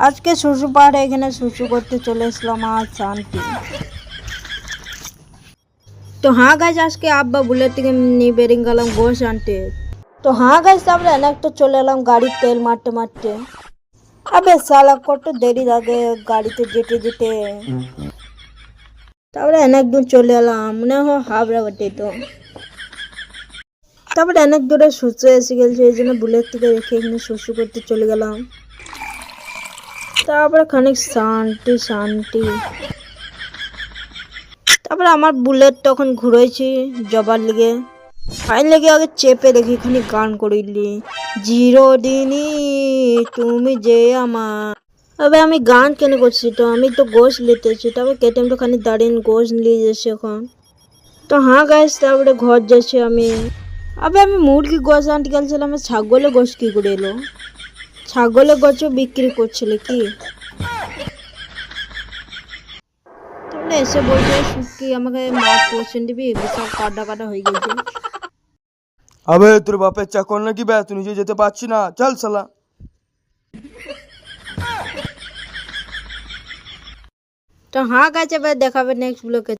আজকে শুশু পাহাড়ে এখানে শুশু করতে চলে এসলাম আর শান্তি। তো হ্যাঁ গাইজ, আজকে আব্বা বুলেট থেকে নিয়ে বেরিয়ে গেলাম গোশ আনতে। তো হ্যাঁ গাইজ, তারপরে অনেকটা চলে এলাম গাড়ির তেল মারতে মারতে। আবে সালা কত দেরি লাগে গাড়িতে যেতে যেতে। তারপরে অনেক দূর চলে এলাম, মনে হয় হাবড়া বটে। তো তারপরে অনেক দূরে শুশু এসে গেছে, এই জন্য বুলেট থেকে রেখে এখানে শুশু করতে চলে গেলাম। তারপরে খানিক শান্তি শান্তি। তারপরে আমার বুলেট তখন ঘুরেছি জবার লেগে, ফাইন লেগে আগে চেপে দেখি খানি গান করিলি চিরদিনই তুমি যে আমার। তবে আমি গান কেন করছি, তো আমি তো গোশ নিতেছি। তারপরে কেটিএম তো খানি দাঁড়িয়ে গোশ নিয়ে যাচ্ছি এখন। তো হ্যাঁ গাইস, তারপরে ঘর যাচ্ছি আমি। আবে আমি মুরগি গোশ আনতে গেছিলাম, ছাগলের গোশ কি করে এলো? ছাগলের গোছও বিক্রি করছিল কি? তাহলে এসে বলছে সুকি আমাকে মাছ পোষণ দিবি, বিশাল কাটা কাটা হয়ে গেছে। আবে তোর বাপের চাকর নাকি বে, তুই নিজে যেতে পারছি না, চল শালা। তো হ্যাঁ গাছ, এবার দেখাবে নেক্সট ব্লগে।